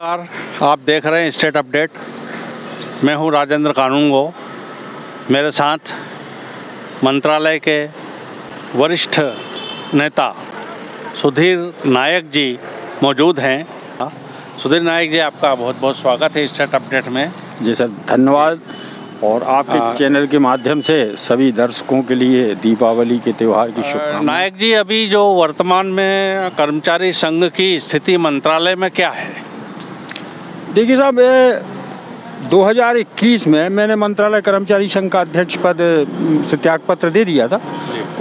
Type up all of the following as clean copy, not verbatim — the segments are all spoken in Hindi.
नमस्कार, आप देख रहे हैं स्टेट अपडेट। मैं हूं राजेंद्र कानूनगो। मेरे साथ मंत्रालय के वरिष्ठ नेता सुधीर नायक जी मौजूद हैं। सुधीर नायक जी, आपका बहुत बहुत स्वागत है स्टेट अपडेट में। जी सर, धन्यवाद। और आपके चैनल के माध्यम से सभी दर्शकों के लिए दीपावली के त्यौहार की शुभकामनाएं। नायक जी, अभी जो वर्तमान में कर्मचारी संघ की स्थिति मंत्रालय में क्या है? देखिए साहब, 2021 में मैंने मंत्रालय कर्मचारी संघ का अध्यक्ष पद से त्यागपत्र दे दिया था।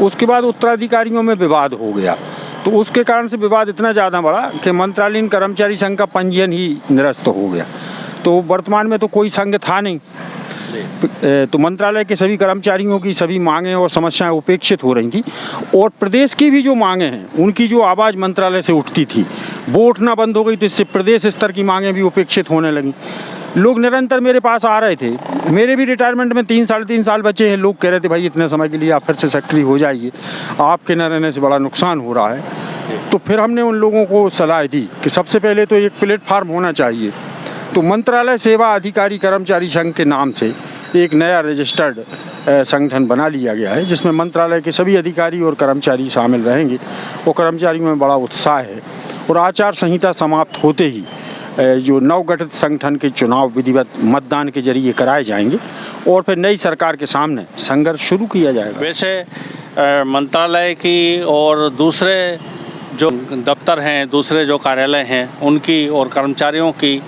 उसके बाद उत्तराधिकारियों में विवाद हो गया, तो उसके कारण से विवाद इतना ज़्यादा बढ़ा कि मंत्रालयीन कर्मचारी संघ का पंजीयन ही निरस्त हो गया। तो वर्तमान में तो कोई संघ था नहीं, तो मंत्रालय के सभी कर्मचारियों की सभी मांगें और समस्याएं उपेक्षित हो रही थी। और प्रदेश की भी जो मांगें हैं, उनकी जो आवाज़ मंत्रालय से उठती थी, वो उठना बंद हो गई। तो इससे प्रदेश स्तर की मांगें भी उपेक्षित होने लगी। लोग निरंतर मेरे पास आ रहे थे। मेरे भी रिटायरमेंट में 3-3.5 साल बचे हैं। लोग कह रहे थे, भाई इतने समय के लिए आप फिर से सक्रिय हो जाइए, आपके न रहने से बड़ा नुकसान हो रहा है। तो फिर हमने उन लोगों को सलाह दी कि सबसे पहले तो एक प्लेटफार्म होना चाहिए। तो मंत्रालय सेवा अधिकारी कर्मचारी संघ के नाम से एक नया रजिस्टर्ड संगठन बना लिया गया है, जिसमें मंत्रालय के सभी अधिकारी और कर्मचारी शामिल रहेंगे। और कर्मचारियों में बड़ा उत्साह है। और आचार संहिता समाप्त होते ही जो नवगठित संगठन के चुनाव विधिवत मतदान के जरिए कराए जाएंगे और फिर नई सरकार के सामने संघर्ष शुरू किया जाएगा। वैसे मंत्रालय की और दूसरे जो दफ्तर हैं, दूसरे जो कार्यालय हैं, उनकी और कर्मचारियों की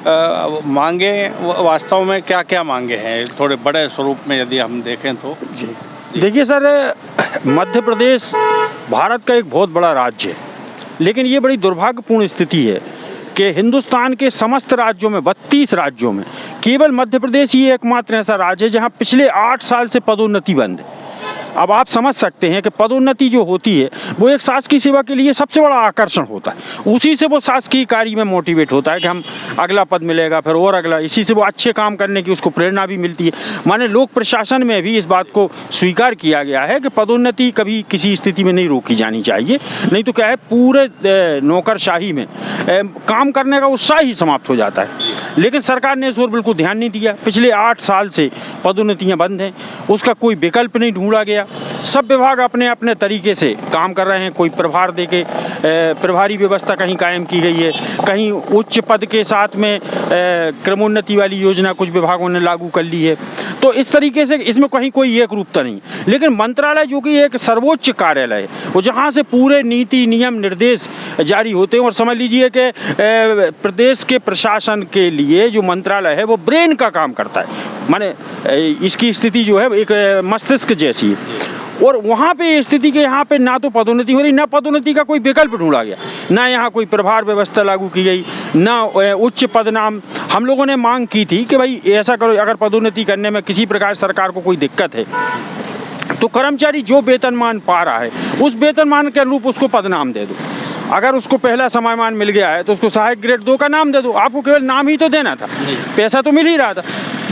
मांगे वास्तव में क्या क्या मांगे हैं, थोड़े बड़े स्वरूप में यदि हम देखें तो? देखिए सर, मध्य प्रदेश भारत का एक बहुत बड़ा राज्य है, लेकिन ये बड़ी दुर्भाग्यपूर्ण स्थिति है कि हिंदुस्तान के समस्त राज्यों में, 32 राज्यों में, केवल मध्य प्रदेश ही एकमात्र ऐसा राज्य है जहाँ पिछले 8 साल से पदोन्नति बंद है। अब आप समझ सकते हैं कि पदोन्नति जो होती है वो एक शासकीय सेवा के लिए सबसे बड़ा आकर्षण होता है। उसी से वो शासकीय कार्य में मोटिवेट होता है कि हम अगला पद मिलेगा, फिर और अगला। इसी से वो अच्छे काम करने की उसको प्रेरणा भी मिलती है। माने लोक प्रशासन में भी इस बात को स्वीकार किया गया है कि पदोन्नति कभी किसी स्थिति में नहीं रोकी जानी चाहिए, नहीं तो क्या है, पूरे नौकरशाही में काम करने का उत्साह ही समाप्त हो जाता है। लेकिन सरकार ने इस ओर बिल्कुल ध्यान नहीं दिया। पिछले 8 साल से पदोन्नतियाँ बंद हैं, उसका कोई विकल्प नहीं ढूंढा गया। सब विभाग अपने अपने तरीके से काम कर रहे हैं। कोई प्रभार दे के प्रभारी व्यवस्था कहीं कायम की गई है, कहीं उच्च पद के साथ में क्रमोन्नति वाली योजना कुछ विभागों ने लागू कर ली है। तो इस तरीके से इसमें कहीं कोई एक रूपता नहीं। लेकिन मंत्रालय जो कि एक सर्वोच्च कार्यालय है, वो जहाँ से पूरे नीति नियम निर्देश जारी होते हैं, और समझ लीजिए कि प्रदेश के प्रशासन के लिए जो मंत्रालय है वो ब्रेन का काम करता है। माने इसकी स्थिति जो है एक मस्तिष्क जैसी है। और वहाँ पे स्थिति के यहाँ पे ना तो पदोन्नति हो रही, ना पदोन्नति का कोई विकल्प ढूंढा गया, ना यहाँ कोई प्रभार व्यवस्था लागू की गई, ना उच्च पदनाम। हम लोगों ने मांग की थी कि भाई ऐसा करो, अगर पदोन्नति करने में किसी प्रकार सरकार को कोई दिक्कत है तो कर्मचारी जो वेतनमान पा रहा है उस वेतनमान के अनुरूप उसको पदनाम दे दो। अगर उसको पहला समयमान मिल गया है तो उसको सहायक ग्रेड 2 का नाम दे दो। आपको केवल नाम ही तो देना था, पैसा तो मिल ही रहा था।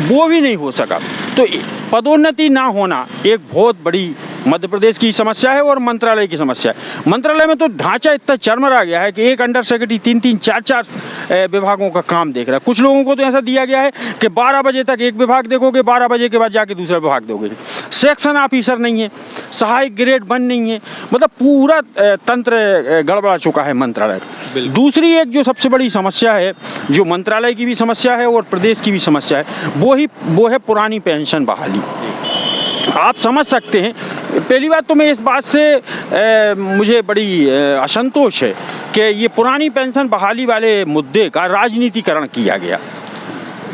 वो भी नहीं हो सका। तो पदोन्नति ना होना एक बहुत बड़ी मध्य प्रदेश की समस्या है और मंत्रालय की समस्या है। मंत्रालय में तो ढांचा इतना चरमरा गया है कि एक अंडर सेक्रेटरी 3-3, 4-4 विभागों का काम देख रहा है। कुछ लोगों को तो ऐसा दिया गया है कि 12 बजे तक एक विभाग देखोगे, 12 बजे के बाद जाके दूसरा विभाग दोगे। सेक्शन ऑफिसर नहीं है, सहायक ग्रेड 1 नहीं है, मतलब पूरा तंत्र गड़बड़ा चुका है मंत्रालय का। दूसरी एक जो सबसे बड़ी समस्या है, जो मंत्रालय की भी समस्या है और प्रदेश की भी समस्या है, वो है पुरानी पेंशन बहाली। आप समझ सकते हैं, पहली बात तो मैं इस बात से मुझे बड़ी असंतोष है कि ये पुरानी पेंशन बहाली वाले मुद्दे का राजनीतिकरण किया गया।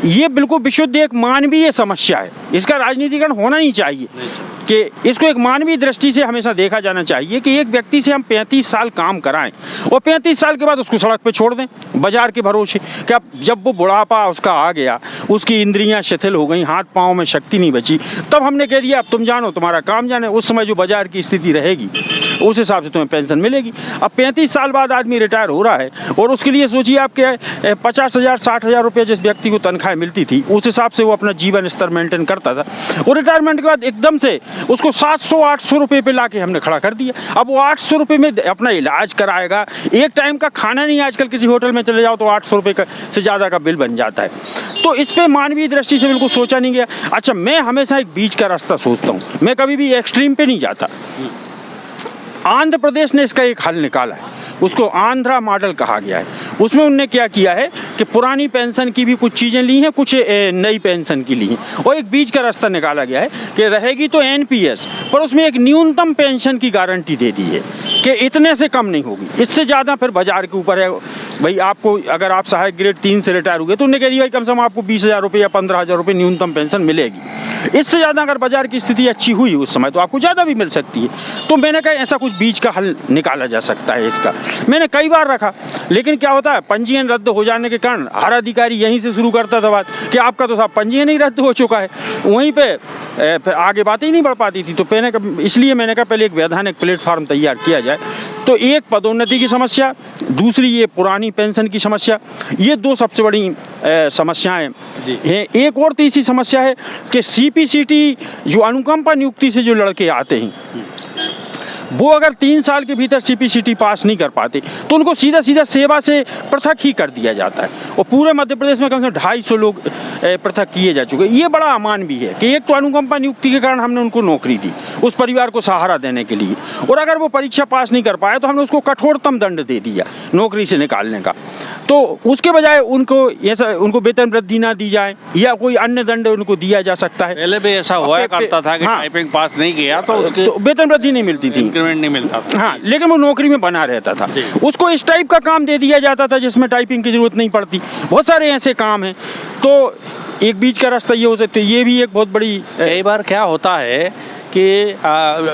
ये बिल्कुल विशुद्ध एक मानवीय समस्या है, इसका राजनीतिकरण होना ही चाहिए। कि इसको एक मानवीय दृष्टि से हमेशा देखा जाना चाहिए कि एक व्यक्ति से हम 35 साल काम कराएं और 35 साल के बाद उसको सड़क पे छोड़ दें बाजार के भरोसे। क्या जब वो बुढ़ापा उसका आ गया, उसकी इंद्रियां शिथिल हो गई, हाथ पाँव में शक्ति नहीं बची, तब हमने कह दिया अब तुम जानो, तुम्हारा काम जाने। उस समय जो बाजार की स्थिति रहेगी, उस हिसाब से तुम्हें पेंशन मिलेगी। अब 35 साल बाद आदमी रिटायर हो रहा है और उसके लिए सोचिए आपके 50,000 60,000 रुपये जिस व्यक्ति को तनख्वाह मिलती थी उस हिसाब से वो अपना जीवन स्तर मेंटेन करता था, और रिटायरमेंट के बाद एकदम से उसको 700-800 रुपये पे लाके हमने खड़ा कर दिया। अब वो 800 रुपये में अपना इलाज कराएगा, एक टाइम का खाना नहीं, आजकल किसी होटल में चले जाओ तो 800 रुपये से ज़्यादा का बिल बन जाता है। तो इस पर मानवीय दृष्टि से बिल्कुल सोचा नहीं गया। अच्छा, मैं हमेशा एक बीच का रास्ता सोचता हूँ, मैं कभी भी एक्सट्रीम पे नहीं जाता। आंध्र प्रदेश ने इसका एक हल निकाला है, उसको आंध्रा मॉडल कहा गया है। उसमें उन्होंने क्या किया है कि पुरानी पेंशन की भी कुछ चीज़ें ली हैं, कुछ नई पेंशन की ली हैं, और एक बीच का रास्ता निकाला गया है कि रहेगी तो एनपीएस, पर उसमें एक न्यूनतम पेंशन की गारंटी दे दी है कि इतने से कम नहीं होगी, इससे ज़्यादा फिर बाजार के ऊपर है। भाई आपको अगर आप सहायक ग्रेड 3 से रिटायर हुए तो उन्होंने कह दिया भाई कम से कम आपको 20,000 रुपये या 15,000 रुपये न्यूनतम पेंशन मिलेगी। इससे ज़्यादा अगर बाजार की स्थिति अच्छी हुई उस समय तो आपको ज़्यादा भी मिल सकती है। तो मैंने कहा ऐसा कुछ बीच का हल निकाला जा सकता है इसका। मैंने कई बार रखा, लेकिन क्या होता है, पंजीयन रद्द हो जाने के कारण हर अधिकारी यहीं से शुरू करता था बात कि आपका तो साहब पंजीयन ही रद्द हो चुका है, वहीं पे फिर आगे बातें ही नहीं बढ़ पाती थी। तो इसलिए मैंने कहा पहले एक वैधानिक प्लेटफॉर्म तैयार किया जाए। तो एक पदोन्नति की समस्या, दूसरी ये पुरानी पेंशन की समस्या, ये दो सबसे बड़ी समस्याएं हैं। एक और तीसरी समस्या है कि सीपीसीटी जो अनुकंपा नियुक्ति से जो लड़के आते हैं वो अगर 3 साल के भीतर सीपीसीटी पास नहीं कर पाते तो उनको सीधा सीधा सेवा से पृथक ही कर दिया जाता है। और पूरे मध्य प्रदेश में कम से कम 250 लोग पृथक किए जा चुके। ये बड़ा अमानवीय है कि एक तो अनुकंपा नियुक्ति के कारण हमने उनको नौकरी दी उस परिवार को सहारा देने के लिए, और अगर वो परीक्षा पास नहीं कर पाए तो हमने उसको कठोरतम दंड दे दिया नौकरी से निकालने का। तो उसके बजाय उनको वेतन वृद्धि ना दी जाए या कोई अन्य दंड उनको दिया जा सकता है। पहले भी ऐसा हुआ करता था कि टाइपिंग पास नहीं किया तो उसके वेतन वृद्धि नहीं मिलती थी, इंक्रीमेंट नहीं मिलता था। हाँ, लेकिन वो नौकरी में बना रहता था। उसको इस टाइप का काम दे दिया जाता था जिसमें टाइपिंग की जरूरत नहीं पड़ती। बहुत सारे ऐसे काम हैं। तो एक बीच का रास्ता ये हो सकता है, ये भी एक बहुत बड़ी। कई बार क्या होता है कि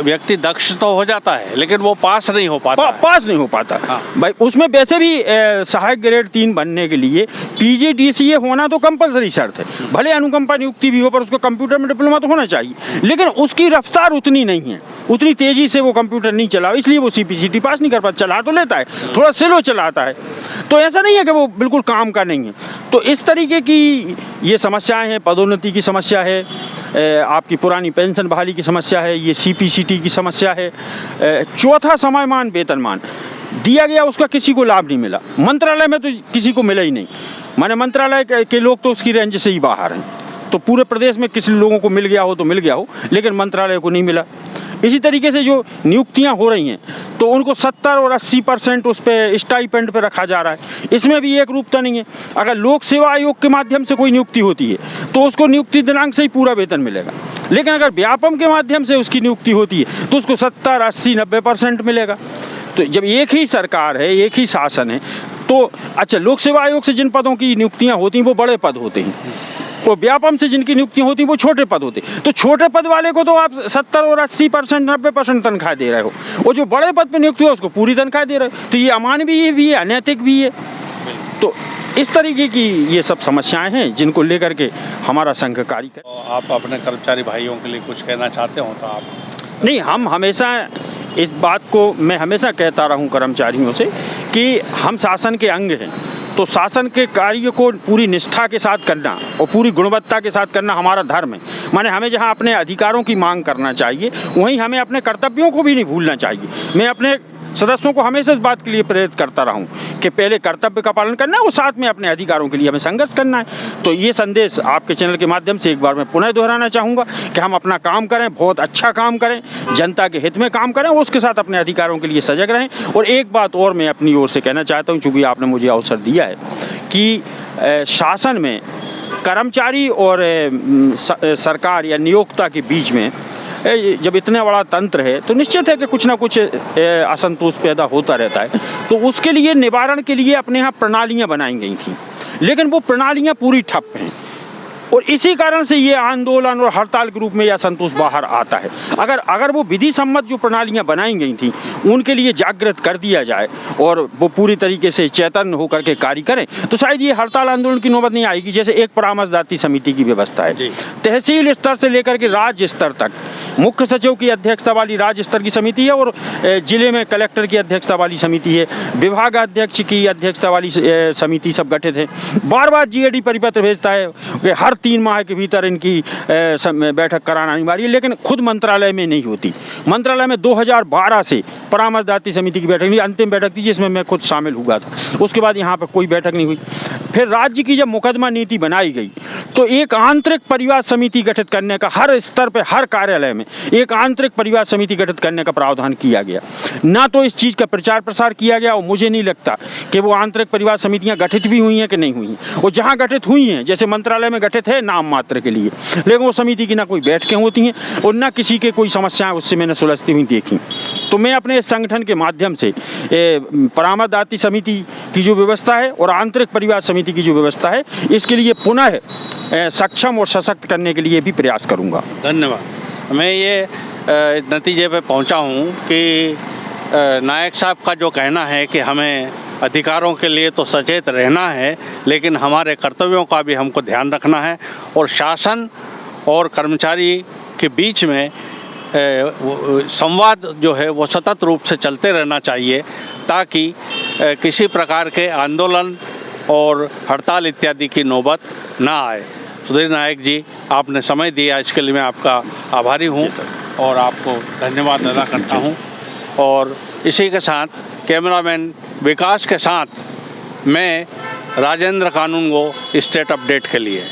व्यक्ति दक्ष तो हो जाता है लेकिन वो पास नहीं हो पाता। पास नहीं हो पाता। हाँ। भाई उसमें वैसे भी सहायक ग्रेड 3 बनने के लिए पीजीडीसीए होना तो कंपलसरी शर्त है। भले अनुकंपा नियुक्ति भी हो पर उसको कंप्यूटर में डिप्लोमा तो होना चाहिए, लेकिन उसकी रफ्तार उतनी नहीं है, उतनी तेजी से वो कंप्यूटर नहीं चला, इसलिए वो सीपीसीटी पास नहीं कर पाता। चला तो लेता है, थोड़ा स्लो चलाता है। तो ऐसा नहीं है कि वो बिल्कुल काम का नहीं है। तो इस तरीके की ये समस्याएं हैं। पदोन्नति की समस्या है, आपकी पुरानी पेंशन बहाली की समस्या है, ये सीपीसीटी की समस्या है। चौथा समयमान वेतनमान दिया गया, उसका किसी को लाभ नहीं मिला। मंत्रालय में तो किसी को मिला ही नहीं, माने मंत्रालय के लोग तो उसकी रेंज से ही बाहर हैं। तो पूरे प्रदेश में किसी लोगों को मिल गया हो तो मिल गया हो, लेकिन मंत्रालय को नहीं मिला। इसी तरीके से जो नियुक्तियां हो रही हैं तो उनको 70 और 80% उस पर स्टाइपेंड पे रखा जा रहा है। इसमें भी एक रूपता नहीं है। अगर लोक सेवा आयोग के माध्यम से कोई नियुक्ति होती है तो उसको नियुक्ति दिनांक से ही पूरा वेतन मिलेगा, लेकिन अगर व्यापम के माध्यम से उसकी नियुक्ति होती है तो उसको 70, 80, 90% मिलेगा। तो जब एक ही सरकार है, एक ही शासन है, तो अच्छा, लोक सेवा आयोग से जिन पदों की नियुक्तियाँ होती हैं वो बड़े पद होते हैं, और व्यापम से जिनकी नियुक्तियाँ होती हैं वो छोटे पद होते हैं। तो छोटे पद वाले को तो आप 70 और 80%, 90% तनख्वाह दे रहे हो, और जो बड़े पद पे नियुक्ति हो उसको पूरी तनख्वाह दे रहे हो। तो ये अमानवीय भी है, अनैतिक भी है। तो इस तरीके की ये सब समस्याएं हैं जिनको लेकर के हमारा संघ कार्य करे। तो आप अपने कर्मचारी भाइयों के लिए कुछ कहना चाहते हो तो आप? नहीं, हम हमेशा इस बात को मैं हमेशा कहता रहूं कर्मचारियों से कि हम शासन के अंग हैं, तो शासन के कार्य को पूरी निष्ठा के साथ करना और पूरी गुणवत्ता के साथ करना हमारा धर्म है। माने हमें जहां अपने अधिकारों की मांग करना चाहिए वहीं हमें अपने कर्तव्यों को भी नहीं भूलना चाहिए। मैं अपने सदस्यों को हमेशा इस बात के लिए प्रेरित करता रहा हूँ कि पहले कर्तव्य का पालन करना है और साथ में अपने अधिकारों के लिए हमें संघर्ष करना है। तो ये संदेश आपके चैनल के माध्यम से एक बार मैं पुनः दोहराना चाहूँगा कि हम अपना काम करें, बहुत अच्छा काम करें, जनता के हित में काम करें, उसके साथ अपने अधिकारों के लिए सजग रहें। और एक बात और मैं अपनी ओर से कहना चाहता हूँ, चूँकि आपने मुझे अवसर दिया है, कि शासन में कर्मचारी और सरकार या नियोक्ता के बीच में जब इतना बड़ा तंत्र है तो निश्चित है कि कुछ ना कुछ असंतोष पैदा होता रहता है। तो उसके लिए निवारण के लिए अपने यहाँ प्रणालियाँ बनाई गई थी, लेकिन वो प्रणालियाँ पूरी ठप हैं, और इसी कारण से ये आंदोलन और हड़ताल के रूप में यह असंतोष बाहर आता है। अगर वो विधि सम्मत जो प्रणालियाँ बनाई गई थी उनके लिए जागृत कर दिया जाए और वो पूरी तरीके से चैतन्य होकर के कार्य करें तो शायद ये हड़ताल आंदोलन की नौबत नहीं आएगी। जैसे एक परामर्शदात्री समिति की व्यवस्था है, तहसील स्तर से लेकर के राज्य स्तर तक मुख्य सचिव की अध्यक्षता वाली राज्य स्तर की समिति है और जिले में कलेक्टर की अध्यक्षता वाली समिति है, विभागाध्यक्ष की अध्यक्षता वाली समिति सब गठित है। बार बार जीएडी परिपत्र भेजता है कि हर 3 माह के भीतर इनकी बैठक कराना अनिवार्य है, लेकिन खुद मंत्रालय में नहीं होती। मंत्रालय में 2012 से परामर्शदात्री समिति की बैठक नहीं, अंतिम बैठक थी जिसमें मैं खुद शामिल हुआ था। उसके बाद यहाँ पर कोई बैठक नहीं हुई। फिर राज्य की जब मुकदमा नीति बनाई गई तो एक आंतरिक परिवाद समिति गठित करने का, हर स्तर पर हर कार्यालय में एक आंतरिक परिवाद समिति गठित करने का प्रावधान किया गया। ना तो इस चीज़ का प्रचार प्रसार किया गया और मुझे नहीं लगता कि वो आंतरिक परिवाद समितियां गठित भी हुई हैं कि नहीं हुई हैं। वो जहां गठित हुई हैं, जैसे मंत्रालय में गठित है नाम मात्र के लिए, लेकिन वो समिति की ना कोई बैठकें होती हैं और ना किसी के कोई समस्याएं उससे मैंने सुलझती हुई देखी। तो मैं अपने इस संगठन के माध्यम से परामर्शदात्री समिति की जो व्यवस्था है और आंतरिक परिवाद समिति की जो व्यवस्था है, इसके लिए पुनः सक्षम और सशक्त करने के लिए भी प्रयास करूँगा। धन्यवाद। मैं ये नतीजे पे पहुंचा हूं कि नायक साहब का जो कहना है कि हमें अधिकारों के लिए तो सचेत रहना है, लेकिन हमारे कर्तव्यों का भी हमको ध्यान रखना है और शासन और कर्मचारी के बीच में संवाद जो है वो सतत रूप से चलते रहना चाहिए, ताकि किसी प्रकार के आंदोलन और हड़ताल इत्यादि की नौबत ना आए। सुधीर नायक जी, आपने समय दिया, इसके लिए मैं आपका आभारी हूँ और आपको धन्यवाद अदा करता हूँ। और इसी के साथ कैमरामैन विकास के साथ मैं राजेंद्र कानूनगो, स्टेट अपडेट के लिए।